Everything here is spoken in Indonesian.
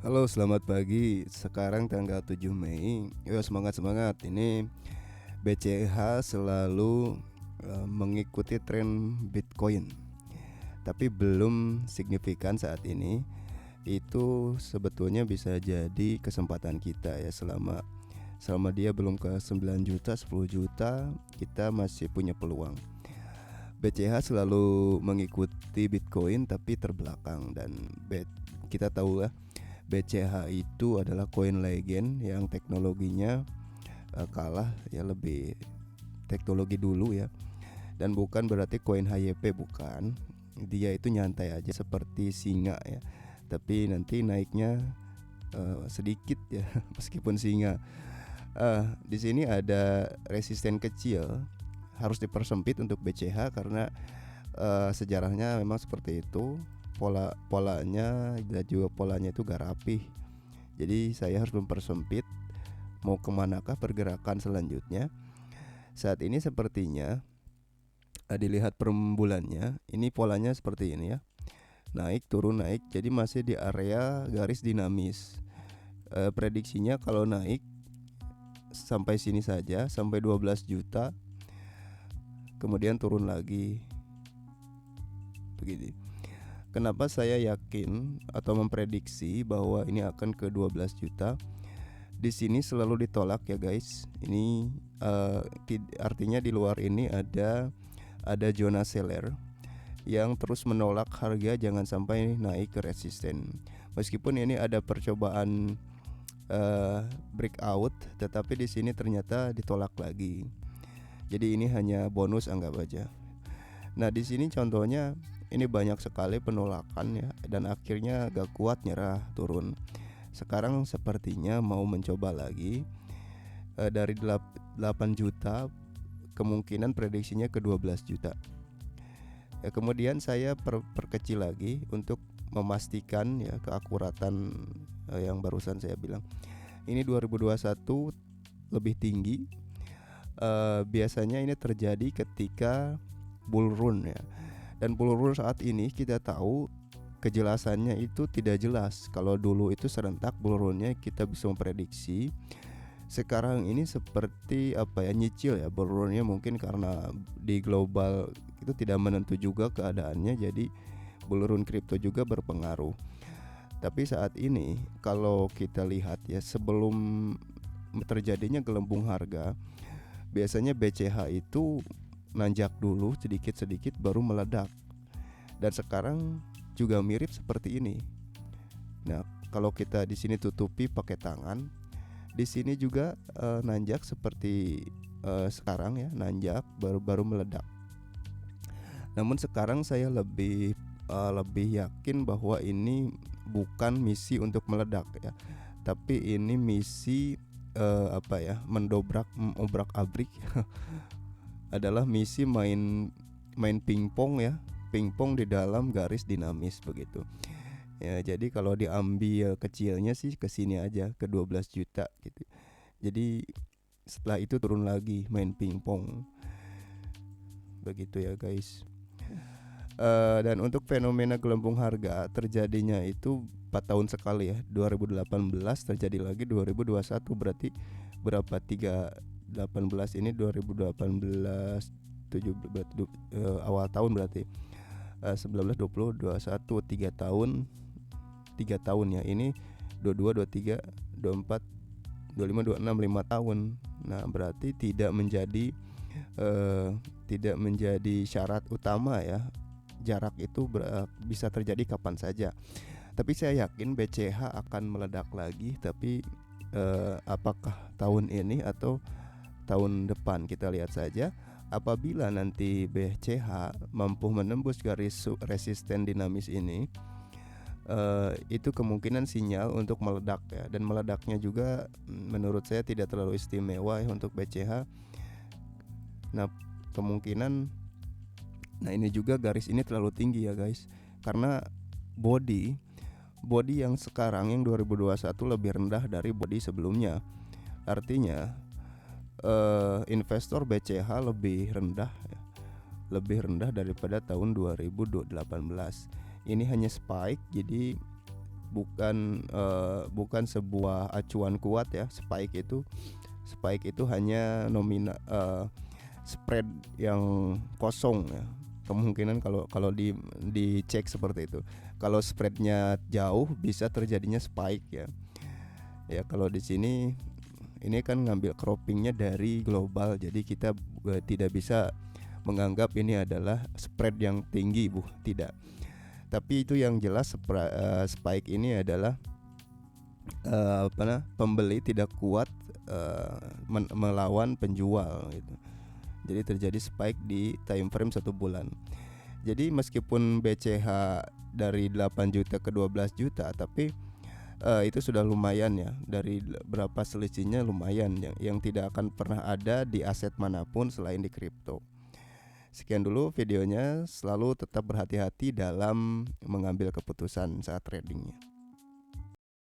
Halo, selamat pagi. Sekarang tanggal 7 Mei. Yo, semangat-semangat. Ini BCH selalu mengikuti tren Bitcoin. Tapi belum signifikan saat ini. Itu sebetulnya bisa jadi kesempatan kita ya, selama dia belum ke 9 juta, 10 juta, kita masih punya peluang. BCH selalu mengikuti Bitcoin tapi terbelakang, dan kita tahu lah BCH itu adalah koin legend yang teknologinya kalah ya, lebih teknologi dulu ya. Dan bukan berarti koin HYP, bukan. Dia itu nyantai aja seperti singa ya. Tapi nanti naiknya sedikit ya meskipun singa. Di sini ada resisten kecil, harus dipersempit untuk BCH karena sejarahnya memang seperti itu. Polanya dan juga polanya itu gak rapih. Jadi saya harus mempersempit. Mau kemanakah pergerakan selanjutnya? Saat ini sepertinya dilihat per bulannya, ini polanya seperti ini ya, naik turun naik, jadi masih di area garis dinamis. Prediksinya kalau naik sampai sini saja, sampai 12 juta, kemudian turun lagi begini. Kenapa saya yakin atau memprediksi bahwa ini akan ke 12 juta? Di sini selalu ditolak ya guys. Ini artinya di luar ini ada zona seller yang terus menolak harga jangan sampai naik ke resisten. Meskipun ini ada percobaan breakout, tetapi di sini ternyata ditolak lagi. Jadi ini hanya bonus, anggap aja. Nah, di sini contohnya ini banyak sekali penolakan ya, dan akhirnya gak kuat, nyerah, turun. Sekarang sepertinya mau mencoba lagi. Dari 8 juta kemungkinan prediksinya ke 12 juta. Kemudian saya perkecil lagi untuk memastikan ya keakuratan yang barusan saya bilang. Ini 2021 lebih tinggi. Biasanya ini terjadi ketika bull run ya. Dan bull run saat ini kita tahu kejelasannya itu tidak jelas. Kalau dulu itu serentak bull runnya kita bisa memprediksi. Sekarang ini seperti nyicil ya bull runnya, mungkin karena di global itu tidak menentu juga keadaannya, jadi bull run kripto juga berpengaruh. Tapi saat ini kalau kita lihat ya, sebelum terjadinya gelembung harga, biasanya BCH itu nanjak dulu sedikit-sedikit baru meledak. Dan sekarang juga mirip seperti ini. Nah, kalau kita di sini tutupi pakai tangan, di sini juga nanjak seperti sekarang ya, nanjak baru meledak. Namun sekarang saya lebih yakin bahwa ini bukan misi untuk meledak ya, tapi ini misi obrak-abrik adalah misi main pingpong ya, pingpong di dalam garis dinamis begitu. Ya, jadi kalau diambil kecilnya sih ke sini aja, ke 12 juta gitu. Jadi setelah itu turun lagi, main pingpong. Begitu ya guys. Dan untuk fenomena gelembung harga terjadinya itu 4 tahun sekali ya. 2018 terjadi lagi, 2021 berarti berapa, 318 ini 2018 berarti awal tahun berarti 19 20 21 3 tahun, 3 tahun ya. Ini 22 23 24 25 26 5 tahun. Nah, berarti tidak menjadi syarat utama ya. Jarak itu bisa terjadi kapan saja. Tapi saya yakin BCH akan meledak lagi, tapi apakah tahun ini atau tahun depan, kita lihat saja. Apabila nanti BCH mampu menembus garis resisten dinamis ini, itu kemungkinan sinyal untuk meledak ya. Dan meledaknya juga menurut saya tidak terlalu istimewa ya untuk BCH. Nah, kemungkinan ini juga garis ini terlalu tinggi ya guys, karena body yang sekarang yang 2021 lebih rendah dari body sebelumnya. Artinya investor BCH lebih rendah daripada tahun 2018. Ini hanya spike, jadi bukan sebuah acuan kuat ya. Spike itu hanya spread yang kosong ya. Kemungkinan kalau dicek seperti itu. Kalau spreadnya jauh bisa terjadinya spike ya. Ya kalau di sini ini kan ngambil croppingnya dari global, jadi kita tidak bisa menganggap ini adalah spread yang tinggi, tidak. Tapi itu yang jelas spike ini adalah pembeli tidak kuat melawan penjual gitu. Jadi terjadi spike di time frame 1 bulan. Jadi meskipun BCH dari 8 juta ke 12 juta, tapi itu sudah lumayan ya. Dari berapa selisihnya lumayan yang tidak akan pernah ada di aset manapun selain di kripto. Sekian dulu videonya, selalu tetap berhati-hati dalam mengambil keputusan saat tradingnya.